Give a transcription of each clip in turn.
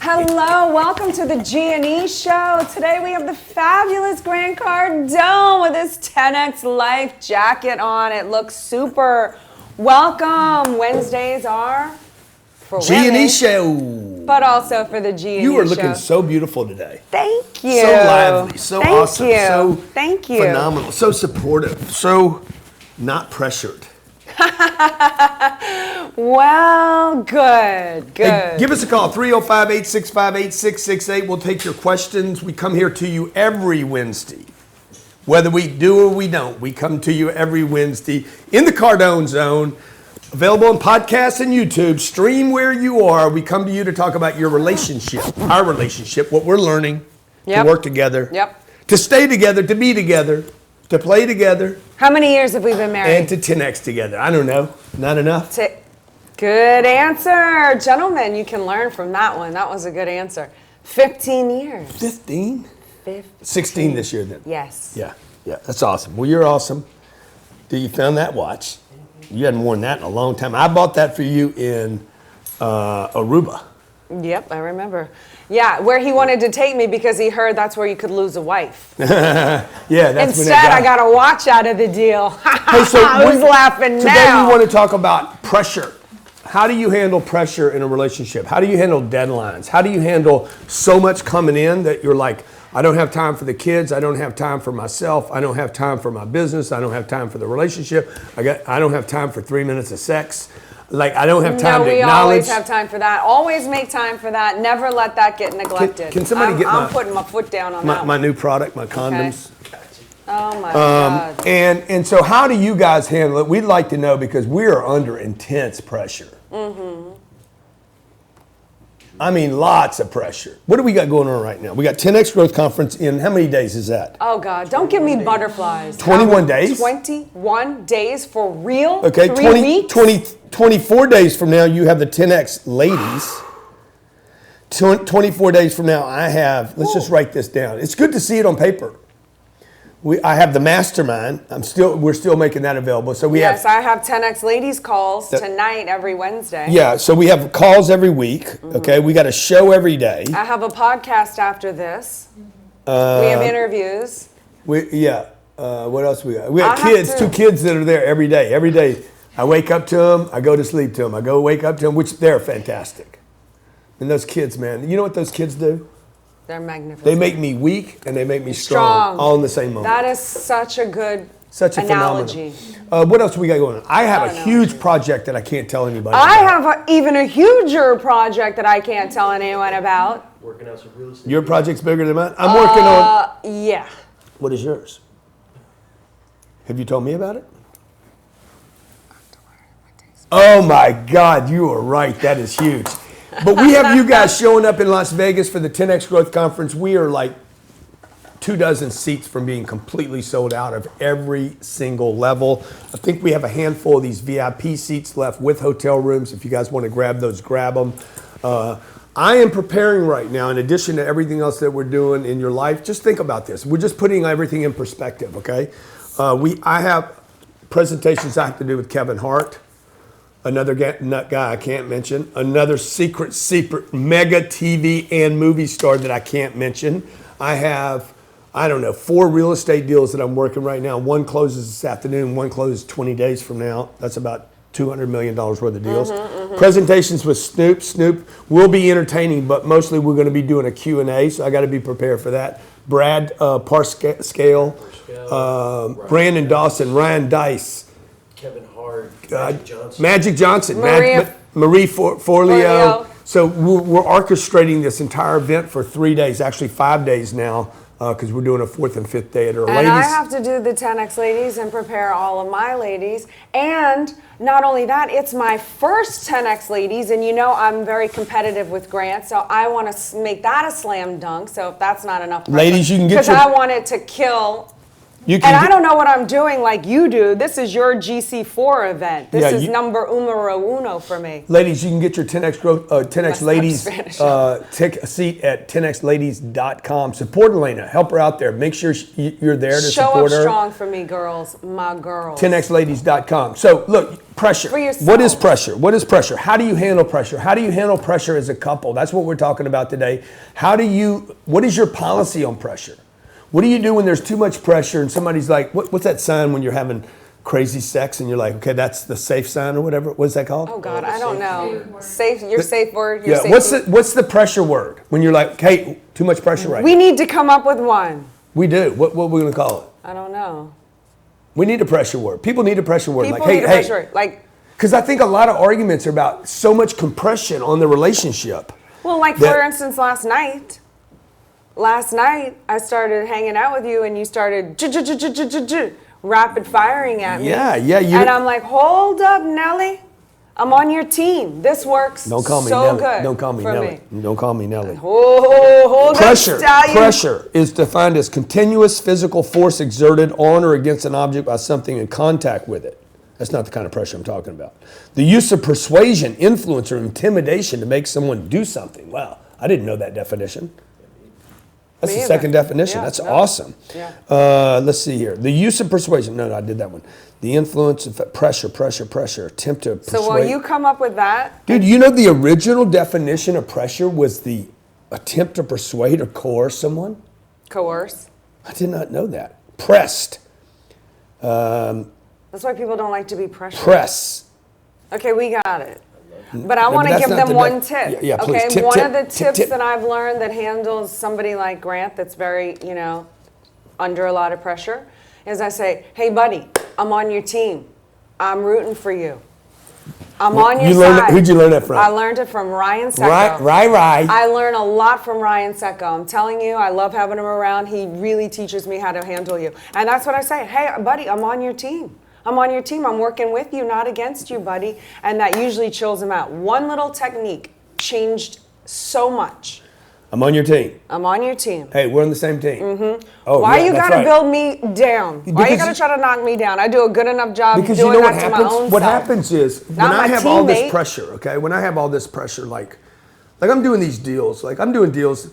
Hello, welcome to the G&E show. Today we have the fabulous Grant Cardone with his 10X Life jacket on. It looks super. Welcome. Wednesdays are for G&E women, show. but also for the G&E show. You are looking so beautiful today. Thank you. So lively, so Thank awesome, you. so Thank you. phenomenal, so supportive, so not pressured. Well, good. Hey, give us a call, 305-865-8668. We'll take your questions. We come here to you every Wednesday. Whether we do or we don't, we come to you every Wednesday in the Cardone Zone. Available on podcasts and YouTube. Stream where you are. We come to you to talk about your relationship, our relationship, what we're learning, to work together, to stay together, to be together, to play together. How many years have we been married? And to 10X together. I don't know. Not enough? Good answer. Gentlemen, you can learn from that one. That was a good answer. 15 years. 15? 15. 16 this year then. Yes. Yeah. That's awesome. Well, you're awesome. You found that watch. You hadn't worn that in a long time. I bought that for you in Aruba. Yep, I remember. Yeah, where he wanted to take me because he heard that's where you could lose a wife. Yeah, that's Instead, I got a watch out of the deal. Hey, so I was laughing today now. we want to talk about pressure. How do you handle pressure in a relationship? How do you handle deadlines? How do you handle so much coming in that you're like, I don't have time for the kids. I don't have time for myself. I don't have time for my business. I don't have time for the relationship. I don't have time for 3 minutes of sex. Like, I don't have time to acknowledge. No, we always have time for that. Always make time for that. Never let that get neglected. Can somebody I'm putting my foot down on that my new product, my condoms? Okay. Oh my God. And so how do you guys handle it? We'd like to know because we are under intense pressure. Mm-hmm. I mean, lots of pressure. What do we got going on right now? We got 10X Growth Conference in, how many days is that? Oh God, don't give me butterflies. 21 days? 21 days for real? Okay, 3 weeks? 24 days from now, you have the 10X ladies. 24 days from now, I have, let's just write this down. It's good to see it on paper. I have the mastermind. We're still making that available. So I have 10X ladies calls tonight every Wednesday. Yeah, so we have calls every week. Mm-hmm. Okay, we got a show every day. I have a podcast after this. We have interviews. What else we got? We got kids, 2 kids that are there every day. Every day, I wake up to them. I go to sleep to them. I go wake up to them, which they're fantastic. And those kids, man, you know what those kids do? They're magnificent. They make me weak and they make me strong all in the same moment. That is such a good analogy. What else we got going on? I have a huge project that I can't tell anybody I about. have even a huger project that I can't tell anyone about. Working out some real estate. Your project's bigger than mine? I'm working on... Yeah. What is yours? Have you told me about it? Oh my God, you are right. That is huge. But we have you guys showing up in Las Vegas for the 10X Growth Conference. We are like 24 seats from being completely sold out of every single level. I think we have a handful of these VIP seats left with hotel rooms. If you guys want to grab those, grab them. I am preparing right now, in addition to everything else that we're doing in your life, just think about this. We're just putting everything in perspective, okay? I have presentations I have to do with Kevin Hart. Another nut guy I can't mention. Another secret mega TV and movie star that I can't mention. I have, 4 real estate deals that I'm working right now. One closes this afternoon. One closes 20 days from now. That's about $200 million worth of deals. Presentations with Snoop. Snoop will be entertaining, but mostly we're going to be doing a Q&A, so I got to be prepared for that. Brad Parscale, Brandon Dawson, Ryan Dice. Kevin Hart, Magic Johnson, Marie Forleo. So we're orchestrating this entire event for 3 days, actually 5 days now, because we're doing a 4th and 5th day at our ladies. And I have to do the 10X ladies and prepare all of my ladies. And not only that, it's my first 10X ladies, and you know I'm very competitive with Grant, so I want to make that a slam dunk. So if that's not enough pressure, ladies, you can get because I want it to kill You And can I don't know what I'm doing like you do. This is your GC4 event. This is number numero uno for me. Ladies, you can get your 10X growth, 10X Ladies take a seat at 10xladies.com. Support Elena. Help her out there. Make sure you're there to support her. Show up strong for me, girls. My girls. 10xladies.com. So, look, pressure. For yourself. What is pressure? What is pressure? How do you handle pressure? How do you handle pressure as a couple? That's what we're talking about today. What is your policy on pressure? What do you do when there's too much pressure and somebody's like, what's that sign when you're having crazy sex and you're like, okay, that's the safe sign or whatever? What's that called? Oh God, I don't know. Safe, your safe word. Yeah. What's the pressure word when you're like, hey, too much pressure right now? We need to come up with one. We do. What are we gonna call it? I don't know. We need a pressure word. People need a pressure word. People like, hey, need a pressure word. Like, because I think a lot of arguments are about so much compression on the relationship. well, like for instance, last night I started hanging out with you and you started rapid firing at me. Yeah. And I'm like, hold up, Nelly. I'm on your team. This works Don't call me so Nelly. good. Don't call me for Nelly. me. Don't call me Nelly. Oh, hold Pressure. up, stallion. Pressure is defined as continuous physical force exerted on or against an object by something in contact with it. That's not the kind of pressure I'm talking about. The use of persuasion, influence, or intimidation to make someone do something. Wow, I didn't know that definition. That's Me the either. second definition. Yeah, That's no. awesome. Yeah. Let's see here. The use of persuasion. No, I did that one. The influence of pressure. Attempt to persuade. So will you come up with that? Dude, you know the original definition of pressure was the attempt to persuade or coerce someone? Coerce. I did not know that. Pressed. That's why people don't like to be pressured. Press. Okay, we got it. But I No, want but to that's give not them the one tip. Yeah, please. Okay, Tip, one tip, of the tip, tips tip. that I've learned that handles somebody like Grant that's very, under a lot of pressure is I say, hey, buddy, I'm on your team. I'm rooting for you. I'm on your side. Who'd you learn that from? I learned it from Ryan Secco. Right. I learn a lot from Ryan Secco. I'm telling you, I love having him around. He really teaches me how to handle you. And that's what I say. Hey, buddy, I'm on your team. I'm on your team. I'm working with you, not against you, buddy. And that usually chills him out. One little technique changed so much. I'm on your team. I'm on your team. Hey, we're on the same team. Mm-hmm. Oh, Why yeah, you that's gotta right. build me down? Why you Because gotta try to knock me down? I do a good enough job Because doing you know that what to my happens? own What self. happens is when Not I my have all this teammate. pressure, okay? When I have all this pressure, like I'm doing these deals, like I'm doing deals.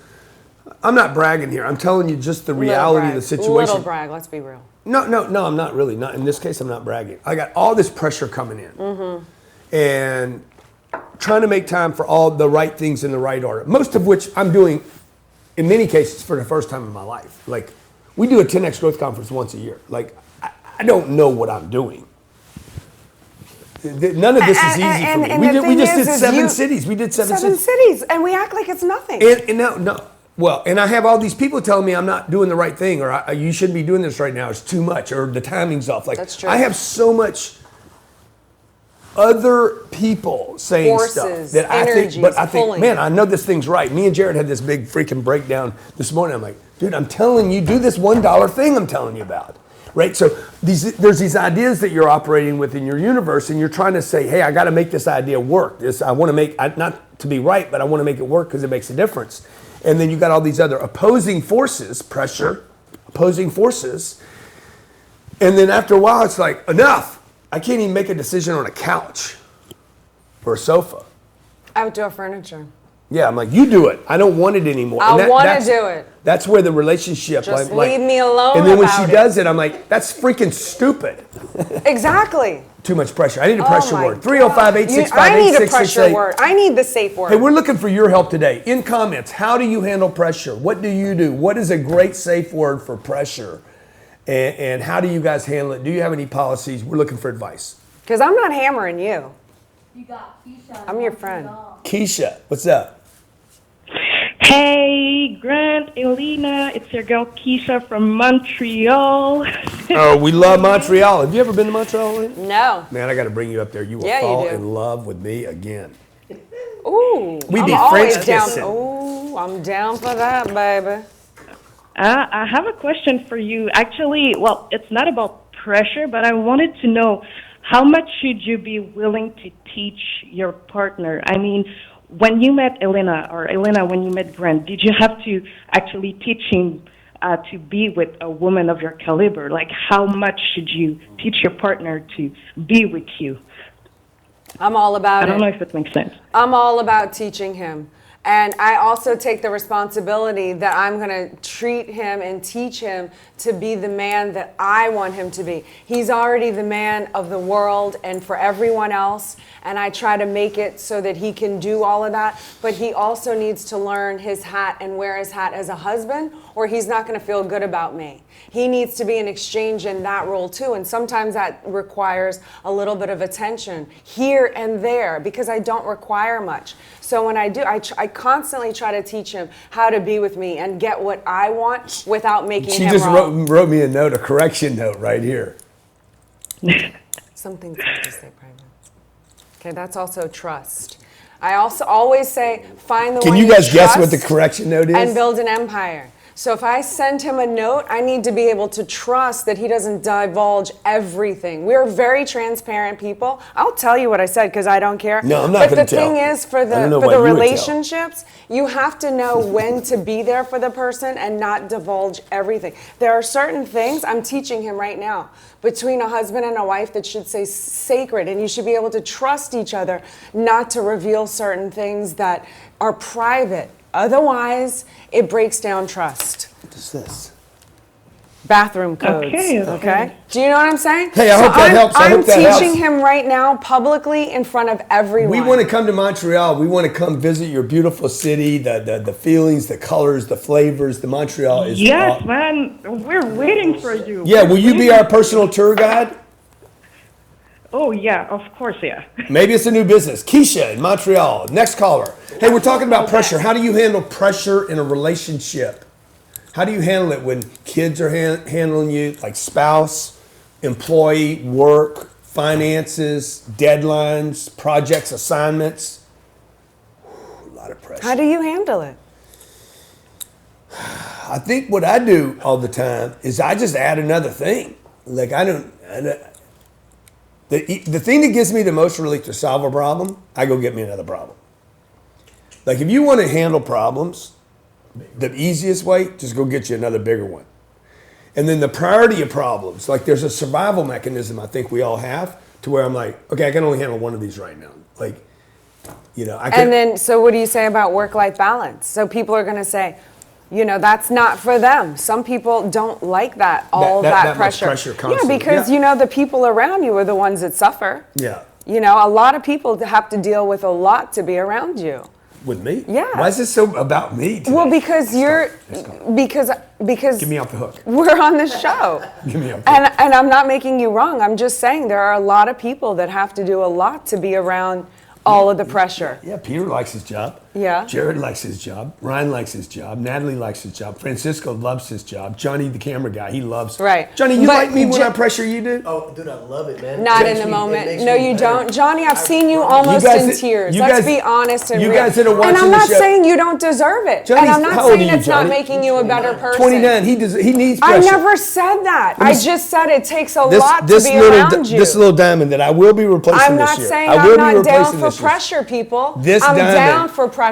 I'm not bragging here. I'm telling you just the reality of the situation. Little brag, let's be real. No, I'm not really. Not in this case. I'm not bragging. I got all this pressure coming in, and trying to make time for all the right things in the right order. Most of which I'm doing, in many cases, for the first time in my life. Like we do a 10X Growth Conference once a year. Like I don't know what I'm doing. None of this is easy for me. We just did seven cities. We did seven cities, and we act like it's nothing. And no. Well, and I have all these people telling me I'm not doing the right thing, or you shouldn't be doing this right now. It's too much, or the timing's off. Like That's true. I have so much other people saying Forces, stuff that I energies, think, but I think, pulling. man, I know this thing's right. Me and Jared had this big freaking breakdown this morning. I'm like, dude, I'm telling you, do this $1 thing I'm telling you about. Right, so there's these ideas that you're operating with in your universe, and you're trying to say, "Hey, I got to make this idea work. I want to make not to be right, but I want to make it work because it makes a difference." And then you got all these other opposing forces, pressure, opposing forces, and then after a while, it's like enough. I can't even make a decision on a couch or a sofa. Outdoor furniture. Yeah, I'm like, you do it. I don't want it anymore. I want to do it. That's where the relationship. Just leave me alone. And then when she about does it, I'm like, that's freaking stupid. Exactly. Too much pressure. I need a pressure my word. 305-865-8668. I need a pressure word. I need the safe word. Hey, we're looking for your help today. In comments, how do you handle pressure? What do you do? What is a great safe word for pressure? And how do you guys handle it? Do you have any policies? We're looking for advice. Because I'm not hammering you. You got Keisha. I'm your friend. Keisha, what's up? Hey, Grant, Elena, it's your girl Keisha from Montreal. Oh, we love Montreal. Have you ever been to Montreal, Elena? No. Man, I got to bring you up there. You will Yeah, you fall do. in love with me again. Ooh. We be I'm always French down. kissing. Ooh, I'm down for that, baby. I have a question for you. Actually, well, it's not about pressure, but I wanted to know how much should you be willing to teach your partner? I mean, when you met Elena, or Elena, when you met Grant, did you have to actually teach him to be with a woman of your caliber? Like, how much should you teach your partner to be with you? I'm all about I don't know it. if it makes sense. I'm all about teaching him. And I also take the responsibility that I'm going to treat him and teach him to be the man that I want him to be. He's already the man of the world and for everyone else, and I try to make it so that he can do all of that. But he also needs to learn his hat and wear his hat as a husband, or he's not going to feel good about me. He needs to be an exchange in that role too, and sometimes that requires a little bit of attention here and there because I don't require much. So when I do, I constantly try to teach him how to be with me and get what I want without making She him just wrong. wrote me a note, a correction note right here. Some things have to stay private. Okay, that's also trust. I also always say, find the Can one you guys guess trust what the correction note is? and build an empire. So if I send him a note, I need to be able to trust that he doesn't divulge everything. We're very transparent people. I'll tell you what I said because I don't care. No, I'm not But gonna the tell. thing is, for I don't know the why you would tell. relationships, you have to know when to be there for the person and not divulge everything. There are certain things I'm teaching him right now between a husband and a wife that should say sacred, and you should be able to trust each other not to reveal certain things that are private. Otherwise, it breaks down trust. What is this? Bathroom codes. Okay. Do you know what I'm saying? Hey, I hope that helps. I I'm hope that teaching helps. him right now publicly in front of everyone. We want to come to Montreal. We want to come visit your beautiful city, the feelings, the colors, the flavors. The Montreal is Yes, man, we're waiting for you. Yeah, will you be our personal tour guide? Oh, yeah, of course, yeah. Maybe it's a new business. Keisha in Montreal. Next caller. Hey, we're talking about pressure. How do you handle pressure in a relationship? How do you handle it when kids are handling you, like spouse, employee, work, finances, deadlines, projects, assignments? A lot of pressure. How do you handle it? I think what I do all the time is I just add another thing. Like the thing that gives me the most relief to solve a problem, I go get me another problem. Like if you want to handle problems, the easiest way, just go get you another bigger one. And then the priority of problems, like there's a survival mechanism I think we all have to where I'm like, okay, I can only handle one of these right now. Like, you know, I can. And then, so what do you say about work-life balance? So people are going to say, you know, that's not for them. Some people don't like that, that much pressure. pressure Yeah, constantly. because, Yeah. you know, the people around you are the ones that suffer. Yeah. You know, a lot of people have to deal with a lot to be around you. With me? Yeah. Why is this so about me today? Well, because because Get me off the hook. we're on the show. Get me off the hook. And I'm not making you wrong. I'm just saying there are a lot of people that have to do a lot to be around all of the pressure. Yeah, Peter likes his job. Yeah. Jared likes his job. Ryan likes his job. Natalie likes his job. Francisco loves his job. Johnny, the camera guy, he loves. Right. Johnny, you But like me when Jo- I pressure you, dude? Oh, dude, I love it, man. Not It in makes the me- it moment. makes No, me you better. don't. Johnny, I've seen you You almost guys- in tears. you Let's guys- be honest and you real. guys that are And watching I'm the not show- saying you don't deserve it. Johnny's- and I'm how not old are saying you, it's not Johnny? making you a better person. 29. He needs pressure. I never said that. I just said it takes a lot to be little, around you. This little diamond that I will be replacing I'm this not year. saying I I'm will be not down replacing for this year. pressure, people. This I'm diamond- down for pressure.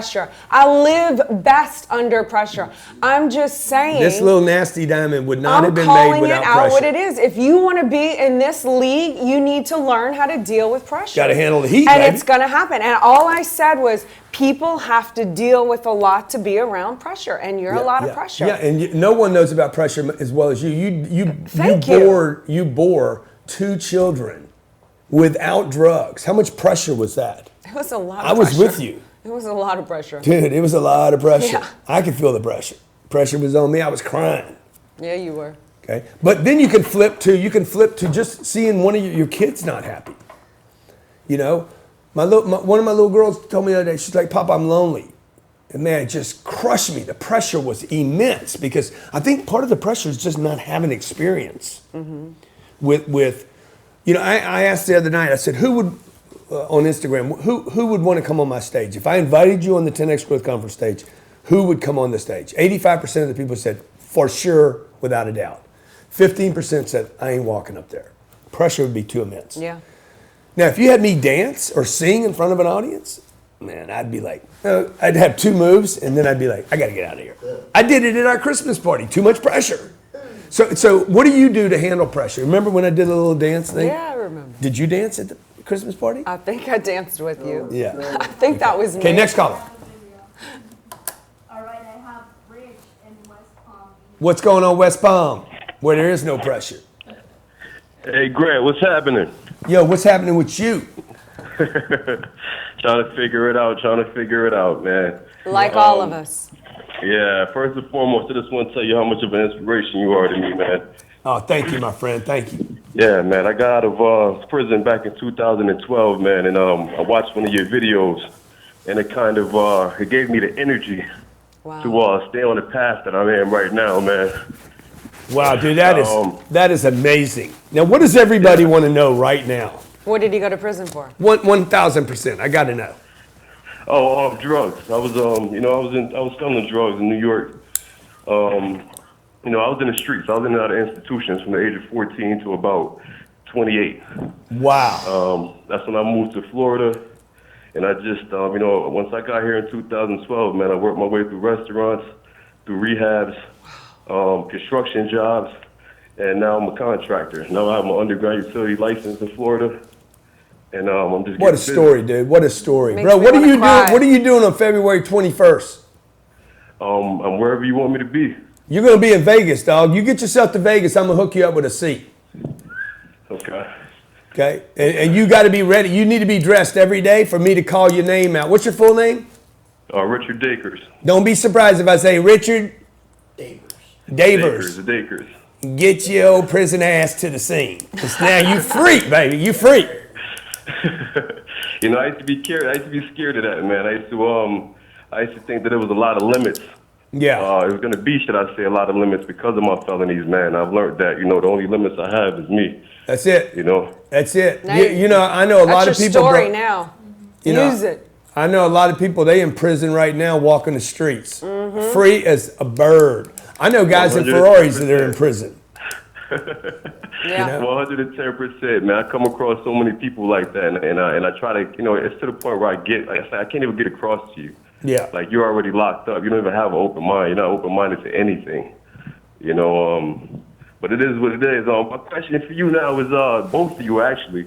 I live best under pressure. I'm just saying. This little nasty diamond would not I'm have been calling made it without out pressure. what it is. If you want to be in this league, you need to learn how to deal with pressure. Got to handle the heat, And baby. it's going to happen. And all I said was people have to deal with a lot to be around pressure, and you're a lot of pressure. Yeah, and no one knows about pressure as well as you. Thank you. You bore 2 children without drugs. How much pressure was that? It was a lot of I was pressure. with you. It was a lot of pressure. Dude, it was a lot of pressure. Yeah. I could feel the pressure. Pressure was on me. I was crying. Yeah, you were. Okay, but then you can flip to just seeing one of your kids not happy. You know, one of my little girls told me the other day, she's like, "Papa, I'm lonely," and man, it just crushed me. The pressure was immense because I think part of the pressure is just not having experience with. You know, I asked the other night. I said, "Who would on Instagram? Who would want to come on my stage if I invited you on the 10X Growth Conference stage? Who would come on the stage?" 85% of the people said, "For sure, without a doubt." 15% said, "I ain't walking up there. Pressure would be too immense." Yeah. Now, if you had me dance or sing in front of an audience, man, I'd be like, I'd have 2 moves, and then I'd be like, I got to get out of here. I did it at our Christmas party. Too much pressure. So what do you do to handle pressure? Remember when I did a little dance thing? Yeah, I remember. Did you dance at the Christmas party? I think I danced with you. Yeah. I think that was me. Okay, next caller. All right, I have Rich in West Palm. What's going on West Palm, where there is no pressure? Hey, Grant, what's happening? Yo, what's happening with you? Trying to figure it out, man. Like all of us. Yeah, first and foremost, I just want to tell you how much of an inspiration you are to me, man. Oh, thank you, my friend. Thank you. Yeah, man, I got out of prison back in 2012, man, and I watched one of your videos, and it kind of it gave me the energy Wow. to stay on the path that I'm in right now, man. Wow, dude, that is amazing. Now, what does everybody want to know right now? What did he go to prison for? 1,000%. I got to know. Oh, drugs. I was I was selling drugs in New York. I was in the streets. I was in and out of institutions from the age of 14 to about 28. Wow. That's when I moved to Florida. And I just, once I got here in 2012, man, I worked my way through restaurants, through rehabs, construction jobs, and now I'm a contractor. Now I have my underground utility license in Florida. And I'm just What a story, dude. What a story. Makes Bro, me what are wanna you doing? cry. What are you doing on February 21st? I'm wherever you want me to be. You're going to be in Vegas, dog. You get yourself to Vegas, I'm going to hook you up with a seat. Okay. Okay? And you got to be ready. You need to be dressed every day for me to call your name out. What's your full name? Richard Dakers. Don't be surprised if I say Richard Davers. Dakers. Get your old prison ass to the scene. 'Cause now you freak, baby. You freak. I used to be scared. I used to be scared of that, man. I used to think that there was a lot of limits. Yeah. It was going to be, should I say, a lot of limits because of my felonies, man. I've learned that, the only limits I have is me. That's it. That's it. Now I know a lot of That's your people. story now. Use it. I know a lot of people, they in prison right now walking the streets. Free as a bird. I know guys in Ferraris that are in prison. Yeah. 110%, man. I come across so many people like that, and I try to, it's to the point where I can't even get across to you. Yeah. Like, you're already locked up. You don't even have an open mind. You're not open-minded to anything. But it is what it is. My question for you now is, both of you, actually.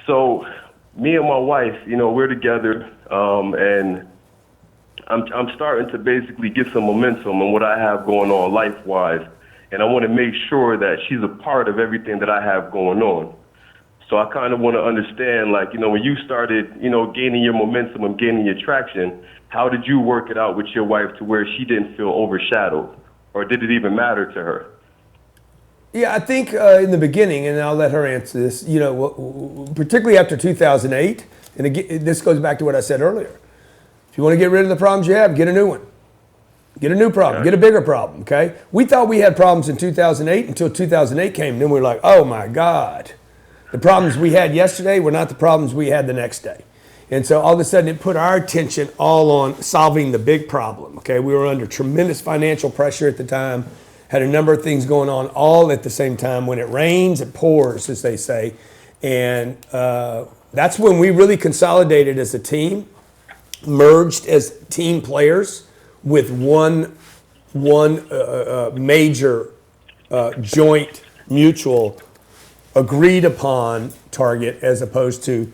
So, me and my wife, we're together, and I'm starting to basically get some momentum on what I have going on life-wise, and I want to make sure that she's a part of everything that I have going on. So I kind of want to understand, like, when you started, gaining your momentum and gaining your traction, how did you work it out with your wife to where she didn't feel overshadowed? Or did it even matter to her? Yeah, I think in the beginning, and I'll let her answer this, particularly after 2008, and again, this goes back to what I said earlier. If you want to get rid of the problems you have, get a new one. Get a new problem. Get a bigger problem, okay? We thought we had problems in 2008 until 2008 came, and then we were like, oh my God. The problems we had yesterday were not the problems we had the next day. And so all of a sudden it put our attention all on solving the big problem, okay? We were under tremendous financial pressure at the time, had a number of things going on all at the same time. When it rains, it pours, as they say. And that's when we really consolidated as a team, merged as team players with one major joint mutual agreed upon target as opposed to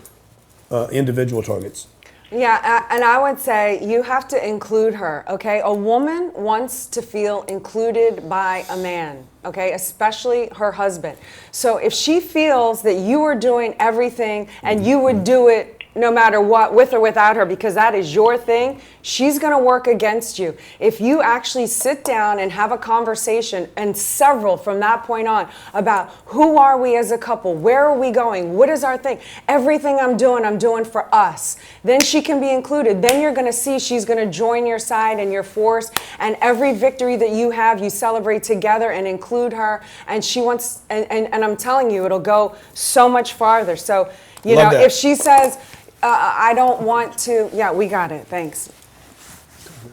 individual targets. Yeah, and I would say you have to include her, okay? A woman wants to feel included by a man, okay? Especially her husband. So if she feels that you are doing everything and you would do it no matter what, with or without her, because that is your thing, she's going to work against you. If you actually sit down and have a conversation, and several from that point on, about who are we as a couple, where are we going, what is our thing, everything I'm doing for us, then she can be included. Then you're going to see she's going to join your side and your force, and every victory that you have, you celebrate together and include her, and she wants, and I'm telling you, it'll go so much farther. So, Love that. if she says, I don't want to, yeah, we got it, thanks.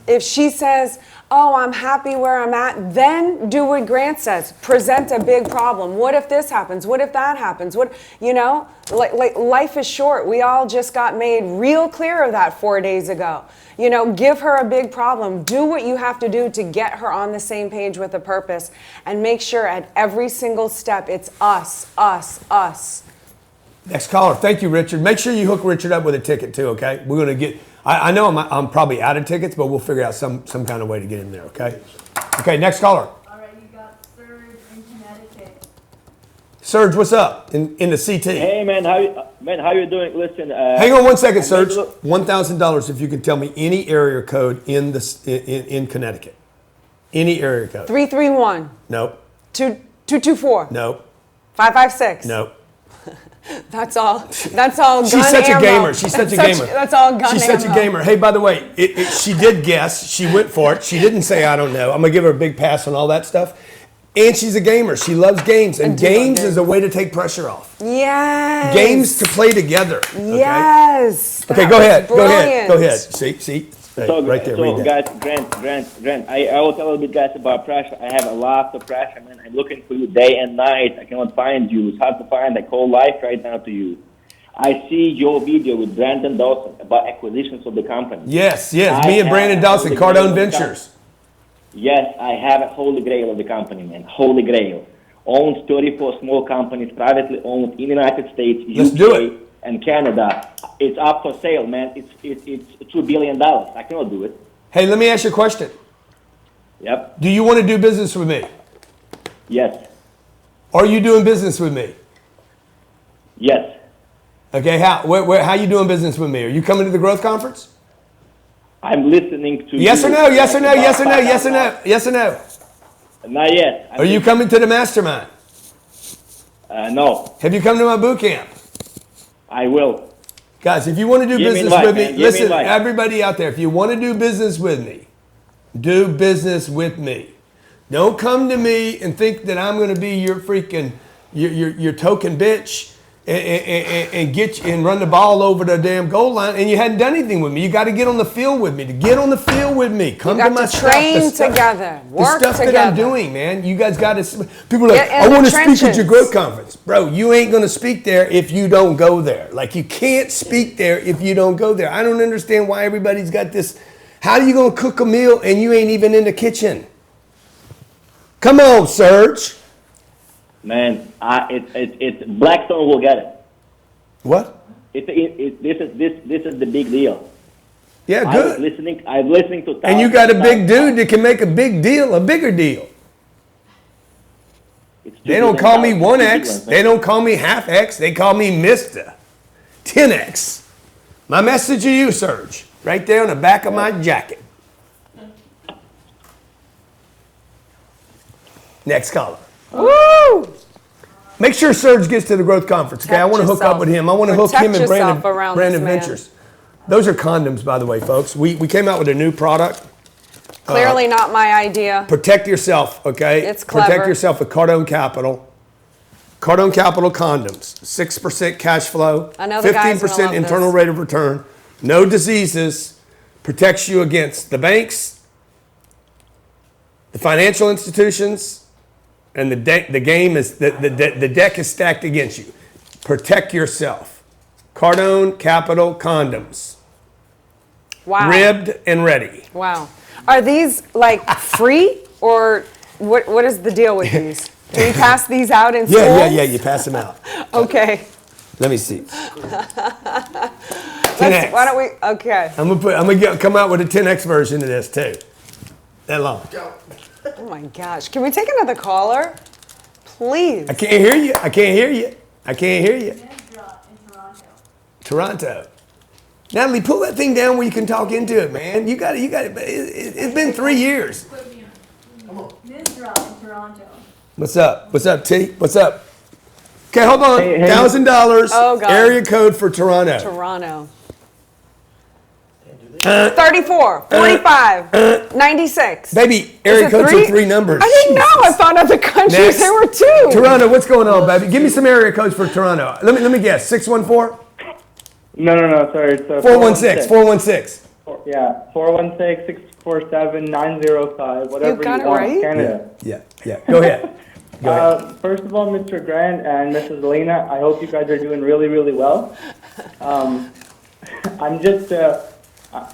If she says, oh, I'm happy where I'm at, then do what Grant says. Present a big problem. What if this happens? What if that happens? What, you know, like life is short. We all just got made real clear of that 4 days ago. You know, give her a big problem. Do what you have to do to get her on the same page with a purpose, and make sure at every single step it's us, us, us. Next caller. Thank you, Richard. Make sure you hook Richard up with a ticket too, okay? We're going to get, I know I'm probably out of tickets, but we'll figure out some kind of way to get him there, okay? Okay, next caller. All right, you got Serge in Connecticut. Serge, what's up in the CT? Hey man, how you doing? Listen. Hang on one second, Serge. $1,000 if you can tell me any area code in Connecticut. Any area code. 331. Nope. 224. Nope. 556. Nope. That's all. That's all. Gun She's such ammo. a gamer. She's such a gamer. That's all gun She's ammo. such a gamer. Hey, by the way, she did guess. She went for it. She didn't say I don't know. I'm gonna give her a big pass on all that stuff. And she's a gamer. She loves games, and games is a way to take pressure off. Yes. Games to play together. Okay? Yes. Okay, That go ahead. was Go ahead. Go brilliant. ahead. See. Hey, So, right there. so read that. guys, Grant, I will tell a little bit, guys, about pressure. I have a lot of pressure, man. I'm looking for you day and night. I cannot find you. It's hard to find. I call life right now to you. I see your video with Brandon Dawson about acquisitions of the company. Yes. Me I and Brandon have Dawson, Holy Grail Cardone of the Ventures. Yes, I have a holy grail of the company, man. Holy grail. Owns 34 small companies, privately owned in the United States, Let's UK, do it. and Canada. It's up for sale, man. It's $2 billion. I cannot do it. Hey, let me ask you a question. Yep. Do you want to do business with me? Yes. Are you doing business with me? Yes. Okay, how you doing business with me? Are you coming to the growth conference? I'm listening to Yes you. or no? Yes or no? Yes or no? Yes or no? Yes or no? Not yet. Are you coming to the mastermind? No. Have you come to my boot camp? I will. Guys, if you want to do Give me business life, with me, man. Give me listen, life. everybody out there, if you want to do business with me, do business with me. Don't come to me and think that I'm going to be your freaking, your token bitch and get you and run the ball over the damn goal line, and you hadn't done anything with me. You got to get on the field with me. To get on the field with me, come You got to my to stuff. train the stuff- together, work the stuff together. that I'm doing, man. You guys got to. People are like, Get in I the want to speak at your trenches. growth conference, bro. You ain't going to speak there if you don't go there. Like, you can't speak there if you don't go there. I don't understand why everybody's got this. How are you going to cook a meal and you ain't even in the kitchen? Come on, Serge. Man, it's Blackstone will get it. What? This is the big deal. Yeah, I'm good. listening to. And you got a big dude that can make a big deal, a bigger deal. They don't call me 1X. They don't call me half X. They call me Mr. 10X. My message to you, Serge, right there on the back of my jacket. Next caller. Woo! Make sure Serge gets to the growth conference, okay? I want to hook up with him. I want to hook him and Protect yourself around Brandon this man. Ventures. Those are condoms, by the way, folks. We came out with a new product. Clearly not my idea. Protect yourself, okay? It's clever. Protect yourself with Cardone Capital. Cardone Capital condoms. 6% cash flow. I know the guys are gonna 15% love internal this. rate of return. No diseases. Protects you against the banks, the financial institutions, and the game is the deck is stacked against you. Protect yourself. Cardone Capital condoms. Wow. Ribbed and ready. Wow. Are these like free, or what is the deal with these? Do we pass these out in school? Yeah. You pass them out. Okay. Let me see. Let's, why don't we? Okay. I'm gonna come out with a 10X version of this too. That long. Oh my gosh. Can we take another caller? Please. I can't hear you. Nedra in Toronto. Toronto. Natalie, pull that thing down where you can talk into it, man. You got it. It's been 3 years. Nedra in Toronto. What's up, T? What's up? Okay, hold on. Hey. $1,000 Oh, God. area code for Toronto. Toronto. 34, 45, 96. Baby, area Is it codes three? are 3 numbers. I didn't know. I found out the countries Next. there were 2. Toronto, what's going on, baby? Give me some area codes for Toronto. Let me guess. 614? No. Sorry, it's 416. 416. Yeah, 416-647-905, whatever you got it want, right? Canada. Yeah. Go ahead. Go ahead. First of all, Mr. Grant and Mrs. Elena, I hope you guys are doing really, really well. I'm just,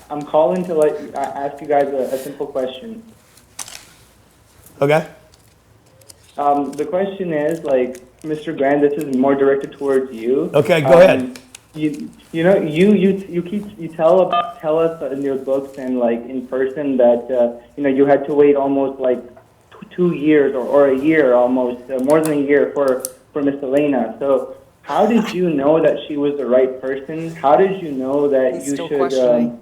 I'm calling to ask you guys a simple question. Okay. The question is, like, Mr. Grant, this is more directed towards you. Okay, go ahead. You know, you tell us in your books and like in person that you know, you had to wait almost like 2 years or a year, almost more than a year for Miss Elena. So how did you know that she was the right person? How did you know that He's you still should questioning.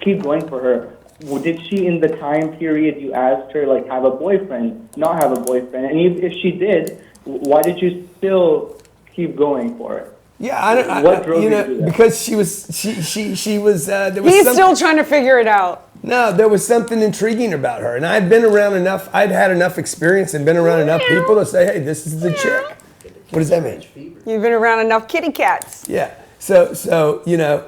keep going for her? Did she, in the time period you asked her, like, have a boyfriend, not have a boyfriend? And if she did, why did you still keep going for it? Yeah, What drove you to do that? because she was there was He's some- still trying to figure it out. No, there was something intriguing about her, and I'd been around enough. I'd had enough experience and been around enough people to say, "Hey, this is the chick." What does that mean? You've been around enough kitty cats. Yeah. So you know,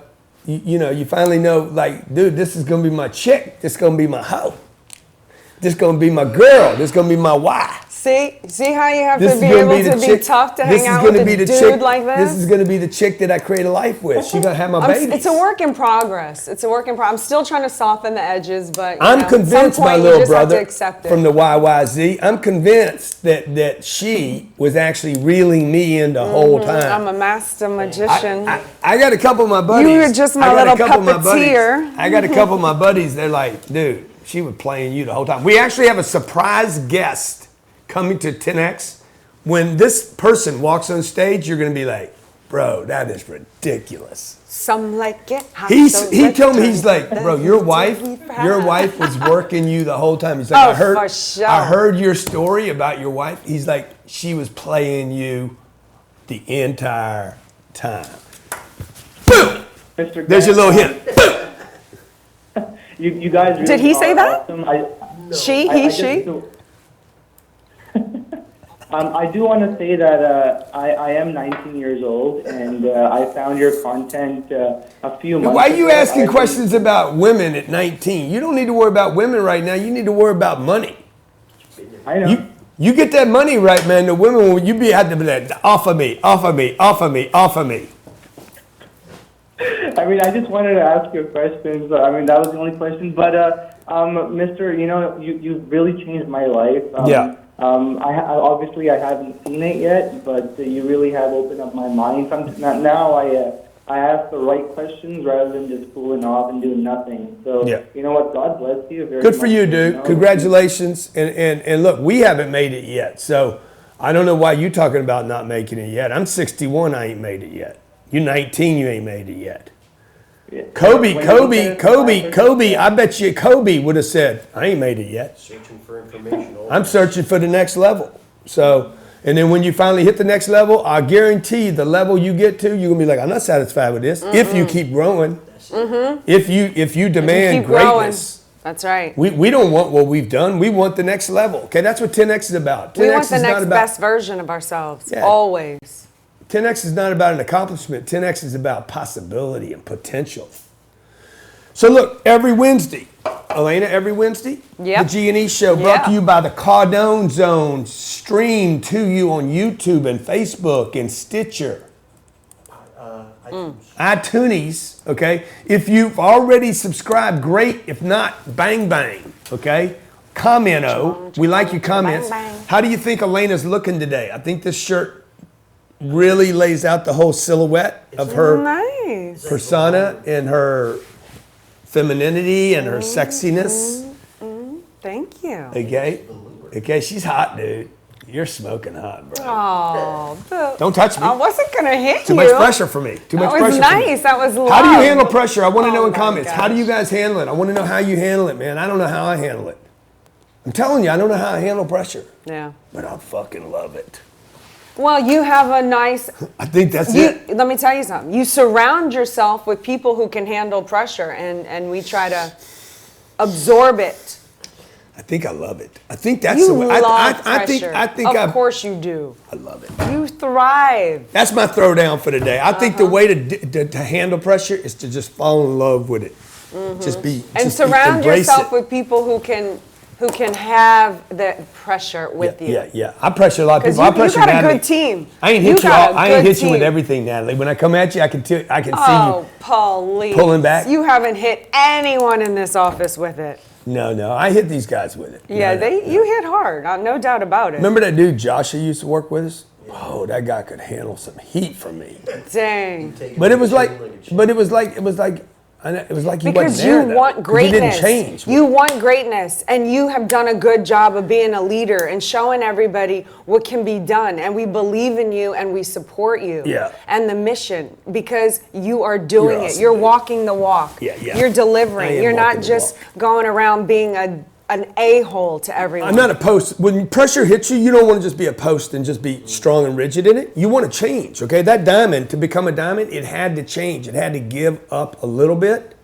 you finally know, like, dude, this is gonna be my chick. This is gonna be my hoe. This is gonna be my girl. This is gonna be my wife. See how you have This to is be gonna able be the to be chick. tough to This hang is out gonna with be a the dude chick. like this? This is gonna be the chick that I create a life with. She's gonna have my babies. It's a work in progress. It's a work in progress. I'm still trying to soften the edges, but you I'm know, convinced, at some my point, little you just brother, have to accept it. from the YYZ, I'm convinced that she was actually reeling me in the whole time. I'm a master magician. I got a couple of my buddies. You were just my I got a little couple of my buddies- puppeteer. I got a couple of my buddies. They're like, dude, she was playing you the whole time. We actually have a surprise guest coming to 10X. When this person walks on stage, you're going to be like, bro, that is ridiculous. Some like it. hot, He so told me, let's he's like, turn bro, it your into wife was working you the whole time. He's like, Oh, for sure. I heard your story about your wife. He's like, she was playing you the entire time. Boom! Mr. There's your little Grant, hint. Boom! You guys really Did he say are that? awesome. She, I he, just she. do- I do want to say that I am 19 years old, and I found your content a few months Why are you ago. asking questions about women at 19? You don't need to worry about women right now. You need to worry about money. I know. You get that money right, man. The women will, you be had to be like, offer me, offer me, offer me, offer me. I mean, I just wanted to ask you a question. So, I mean, that was the only question. But, Mister, you know, you really changed my life. Yeah. Obviously I haven't seen it yet, but you really have opened up my mind. Now I ask the right questions rather than just fooling off and doing nothing. So, Yeah. you know what? God bless you very Good much. for you, dude. know? Congratulations. And look, we haven't made it yet. So I don't know why you talking about not making it yet. I'm 61. I ain't made it yet. You're 19. You ain't made it yet. Yeah. Kobe. When you said- I bet you Kobe would have said, I ain't made it yet. Searching for information. I'm searching for the next level. So, and then when you finally hit the next level, I guarantee you the level you get to, you're gonna be like, I'm not satisfied with this. If you keep growing, if you demand keep growing. greatness, That's right. we don't want what we've done. We want the next level. Okay, that's what 10X is about. 10X We want the is not next about best version of ourselves. Yeah. Always. 10X is not about an accomplishment. 10X is about possibility and potential. So look, every Wednesday, Elena, every Wednesday, Yep. the G&E show brought to Yeah. you by the Cardone Zone, streamed to you on YouTube and Facebook and Stitcher, iTunes, okay? If you've already subscribed, great. If not, bang, bang, okay? Comment-o. We like your comments. Bang, bang. How do you think Elena's looking today? I think this shirt really lays out the whole silhouette of her Nice. persona and her femininity and her sexiness. Thank you. Okay, she's hot, dude. You're smoking hot, bro. Oh, Don't touch me. I wasn't gonna hit Too you. much pressure for me. Too much That pressure was for me. nice. That was love. How do you handle pressure? I want to know in my comments. How do you guys handle it? I want to know how you handle it, man. I don't know how I handle it. I'm telling you, I don't know how I handle pressure, Yeah. but I fucking love it. Well, you have a nice. I think that's it. Let me tell you something. You surround yourself with people who can handle pressure, and we try to absorb it. I think I love it. I think that's You the way. love I think pressure. Of course you do. I love it. You thrive. That's my throwdown for today. I think the way to handle pressure is to just fall in love with it. Just be And just surround embrace yourself it. with people who can have the pressure with you. Yeah. I pressure a lot of Because people. I you pressure got a Natalie. good team. I ain't You hit you. got a I ain't good hit you with team. everything, Natalie. When I come at you, I can see Oh, you please. pulling back. You haven't hit anyone in this office with it. No. I hit these guys with it. Yeah, you hit hard. No doubt about it. Remember that dude Josh who used to work with us? Oh, that guy could handle some heat from me. Dang. But it was like he Because wasn't you there, though. want 'Cause greatness. He didn't change. You want greatness, and you have done a good job of being a leader and showing everybody what can be done. And we believe in you, and we support you. Yeah. And the mission, because you are doing You're it. awesome, You're dude. walking the walk. Yeah. You're I delivering. am You're not walking the just walk. going around being an a-hole to everyone. I'm not a post. When pressure hits you, you don't want to just be a post and just be strong and rigid in it. You want to change, okay? That diamond, to become a diamond, it had to change. It had to give up a little bit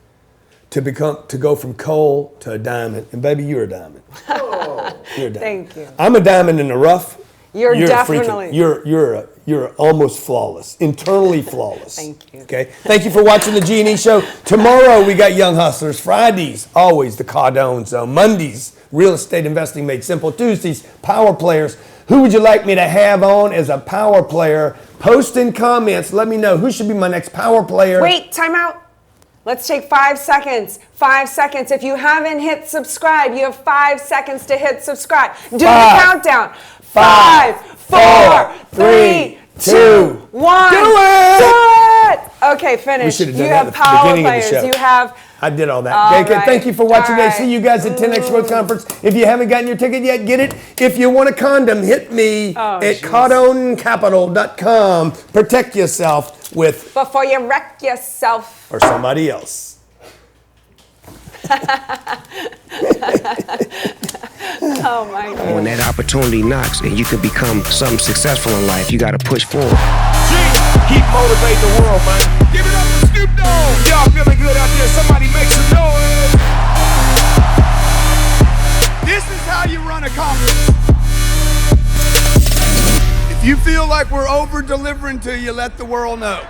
to go from coal to a diamond. And baby, you're a diamond. You're a diamond. Thank you. I'm a diamond in the rough. You're a definitely- You're almost flawless, internally flawless. Thank you. Okay. Thank you for watching the G&E show. Tomorrow we got Young Hustlers. Fridays, always the Cardones. Mondays, real estate investing made simple. Tuesdays, power players. Who would you like me to have on as a power player? Post in comments. Let me know who should be my next power player. Wait, time out. Let's take 5 seconds. 5 seconds. If you haven't hit subscribe, you have 5 seconds to hit subscribe. Do the countdown. 5, 4, 3, 2, 1. Do it! Do it! Okay, We finish. should have done You that have at the power beginning of the players. show. You have. I did all that. All Okay, right. thank you for watching All today. right. See you guys at 10X Growth Conference. If you haven't gotten your ticket yet, get it. If you want a condom, hit me at cardonecapital.com. Protect yourself with Before you wreck yourself. or somebody else. Oh my God. When that opportunity knocks and you can become something successful in life, you got to push forward. Keep motivating the world, man. Give it up for Snoop Dogg. Y'all feeling good out there? Somebody make some noise. This is how you run a conference. If you feel like we're over delivering to you, let the world know.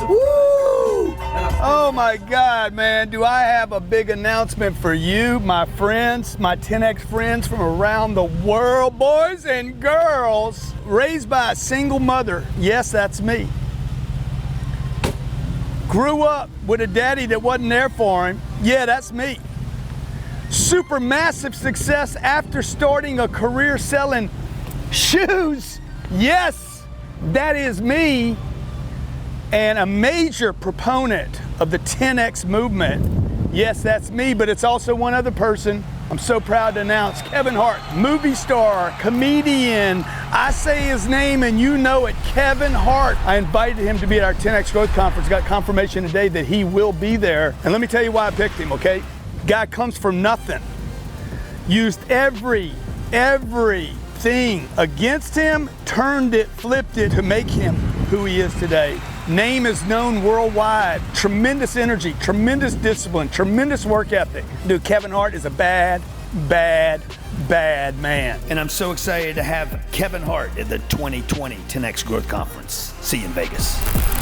Woo! Oh my God, man. Do I have a big announcement for you, my friends, my 10X friends from around the world, boys and girls, raised by a single mother. Yes, that's me. Grew up with a daddy that wasn't there for him. Yeah, that's me. Super massive success after starting a career selling shoes. Yes, that is me. And a major proponent of the 10X movement. Yes, that's me, but it's also one other person. I'm so proud to announce Kevin Hart, movie star, comedian. I say his name and you know it, Kevin Hart. I invited him to be at our 10X Growth Conference. Got confirmation today that he will be there. And let me tell you why I picked him, okay? Guy comes from nothing. Used everything against him, turned it, flipped it to make him who he is today. Name is known worldwide. Tremendous energy, tremendous discipline, tremendous work ethic. Dude, Kevin Hart is a bad man. And I'm so excited to have Kevin Hart at the 2020 10X Growth Conference. See you in Vegas.